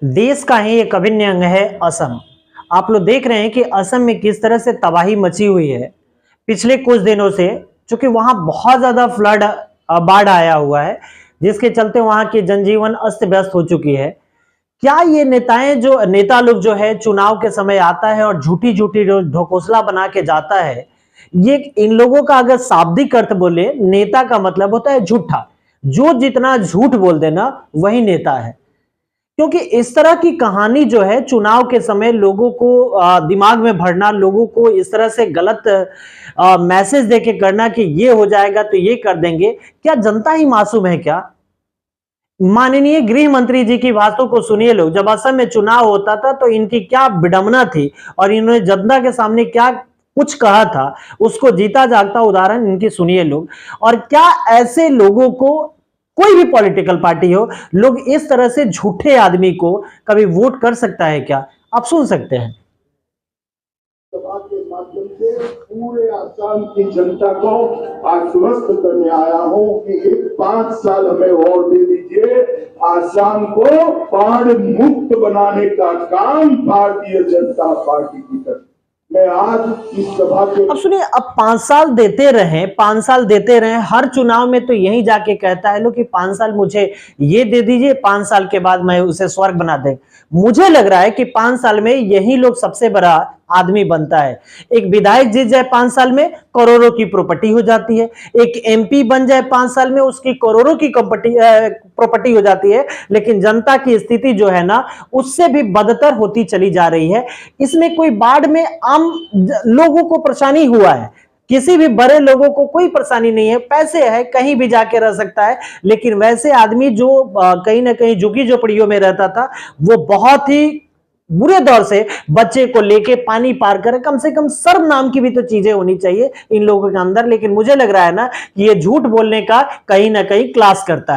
देश का ही एक अभिन्न अंग है असम। आप लोग देख रहे हैं कि असम में किस तरह से तबाही मची हुई है पिछले कुछ दिनों से, क्योंकि वहां बहुत ज्यादा फ्लड बाढ़ आया हुआ है, जिसके चलते वहां की जनजीवन अस्त व्यस्त हो चुकी है। क्या ये नेता लोग जो है चुनाव के समय आता है और झूठी झूठी ढकोसला बना के जाता है, ये इन लोगों का अगर शाब्दिक अर्थ बोले, नेता का मतलब होता है झूठा। जो जितना झूठ बोल देना वही नेता है। क्योंकि इस तरह की कहानी जो है चुनाव के समय लोगों को दिमाग में भरना, लोगों को इस तरह से गलत मैसेज देके करना कि ये हो जाएगा तो ये कर देंगे। क्या जनता ही मासूम है क्या? माननीय गृह मंत्री जी की बातों को सुनिए लोग। जब असम में चुनाव होता था तो इनकी क्या विडंबना थी और इन्होंने जनता के सामने क्या कुछ कहा था, उसको जीता जागता उदाहरण इनकी सुनिए लोग। और क्या ऐसे लोगों को, कोई भी पॉलिटिकल पार्टी हो, लोग इस तरह से झूठे आदमी को कभी वोट कर सकता है क्या? आप सुन सकते हैं। सभा के माध्यम से पूरे आसाम की जनता को आश्वस्त करने आया हूं कि एक 5 साल हमें और दे दीजिए। आसाम को बाढ़ मुक्त बनाने का काम भारतीय जनता पार्टी की तरफ मैं आज इस सभा के अब सुनिए, अब 5 साल देते रहे, 5 साल देते रहे, हर चुनाव में तो यही जाके कहता है लोग कि 5 साल मुझे ये दे दीजिए, 5 साल के बाद मैं उसे स्वर्ग बना दे। मुझे लग रहा है कि 5 साल में यही लोग सबसे बड़ा आदमी बनता है। एक विधायक जीत जाए 5 साल में, करोड़ों की प्रॉपर्टी हो जाती है। एक एमपी बन जाए 5 साल में, उसकी करोड़ों की प्रॉपर्टी हो जाती है। लेकिन जनता की स्थिति जो है ना, उससे भी बदतर होती चली जा रही है। इसमें कोई बाढ़ में आम लोगों को परेशानी हुआ है, किसी भी बड़े लोगों को कोई परेशानी नहीं है, पैसे है, कहीं भी जाके रह सकता है। लेकिन वैसे आदमी जो कहीं ना कहीं झुग्गी झोपड़ियों में रहता था, वो बहुत ही बुरे दौर से बच्चे को लेके पानी पार करे। कम से कम शर्म नाम की भी तो चीजें होनी चाहिए इन लोगों के अंदर। लेकिन मुझे लग रहा है ना कि ये झूठ बोलने का कहीं ना कहीं क्लास करता है।